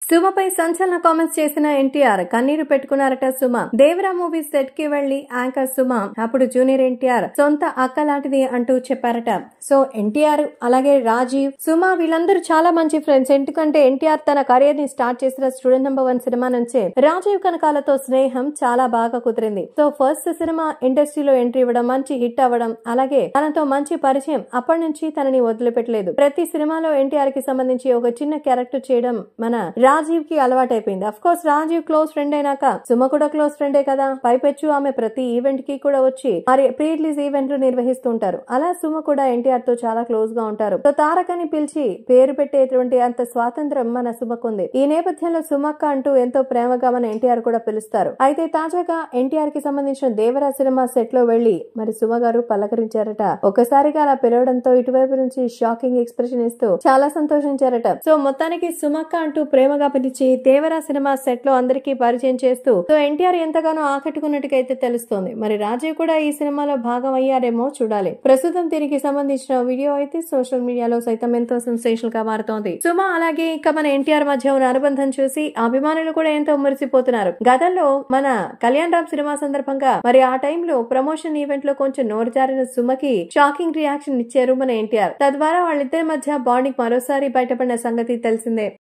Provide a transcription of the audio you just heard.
సుమపై సంచలన కామెంట్స్ చేసిన ఎన్టీఆర్ కన్నీరు పెట్టుకున్నారట. సుమ దేవరా మూవీ సెట్ కి వెళ్లి యాంకర్ సుమ అప్పుడు జూనియర్ ఎన్టీఆర్ సొంత అక్క లాంటిది అంటూ చెప్పారట. సో ఎన్టీఆర్ అలాగే రాజీవ్ సుమ వీళ్ళందరూ చాలా మంచి ఫ్రెండ్స్. ఎందుకంటే ఎన్టీఆర్ తన కెరీర్ ని స్టార్ట్ చేసిన స్టూడెంట్ నెంబర్ 1 సినిమా నుంచే రాజీవ్ కనకాలతో స్నేహం చాలా బాగా కుదిరింది. సో ఫస్ట్ సినిమా ఇండస్ట్రీలో ఎంట్రీ ఇవ్వడం, మంచి హిట్ అవ్వడం, అలాగే తనతో మంచి పరిచయం, అప్పటి నుంచి తనని వదిలిపెట్టలేదు. ప్రతి సినిమాలో ఎన్టీఆర్ కి సంబంధించి ఒక చిన్న క్యారెక్టర్ చేయడం మన రాజీవ్ కి అలవాటైపోయింది. Of course Rajiv close friend అయినాక సుమ కూడా క్లోజ్ ఫ్రెండే కదా. పైపెచ్చు ఆమె ప్రతి ఈవెంట్ కి కూడా వచ్చి మరి ప్రీ రిలీజ్ ఈవెంట్లు నిర్వహిస్తుంటారు. అలా సుమ కూడా ఎన్టీఆర్ తో చాలా క్లోజ్ గా ఉంటారు. సో తారక్ అని పిలిచి పేరు పెట్టేటువంటి అంత స్వాతంత్రం మన సుమకుంది. ఈ నేపథ్యంలో సుమక్క అంటూ ఎంతో ప్రేమగా మన ఎన్టీఆర్ కూడా పిలుస్తారు. అయితే తాజాగా ఎన్టీఆర్ కి సంబంధించిన దేవరా సినిమా సెట్ లో వెళ్లి మరి సుమ గారు పలకరించారట. ఒక్కసారిగా అలా పిలవడంతో ఇటువైపు నుంచి షాకింగ్ ఎక్స్ప్రెషన్ ఇస్తూ చాలా సంతోషించారట. సో మొత్తానికి సుమక్క అంటూ ప్రేమగా పిలిచి దేవరా సినిమా సెట్ లో అందరికీ పరిచయం చేస్తూ సో ఎన్టీఆర్ ఎంతగానో ఆకట్టుకున్నట్టుగా తెలుస్తోంది. మరి రాజీవ్ కూడా ఈ సినిమాలో భాగం అయ్యారేమో చూడాలి. ప్రస్తుతం దీనికి సంబంధించిన వీడియో అయితే సోషల్ మీడియాలో సైతం ఎంతో సెన్సేషనల్ గా మారుతోంది. సుమ అలాగే ఇంకా మన ఎన్టీఆర్ మధ్య ఉన్న అనుబంధం చూసి అభిమానులు కూడా ఎంతో మురిసిపోతున్నారు. గతంలో మన కళ్యాణ్ రామ్ సినిమా సందర్భంగా మరి ఆ టైంలో ప్రమోషన్ ఈవెంట్ లో కొంచెం నోరు జారిన సుమకి షాకింగ్ రియాక్షన్ ఇచ్చారు మన ఎన్టీఆర్. తద్వారా వాళ్ళిద్దరి మధ్య బాండింగ్ మరోసారి బయటపడిన సంగతి తెలిసిందే.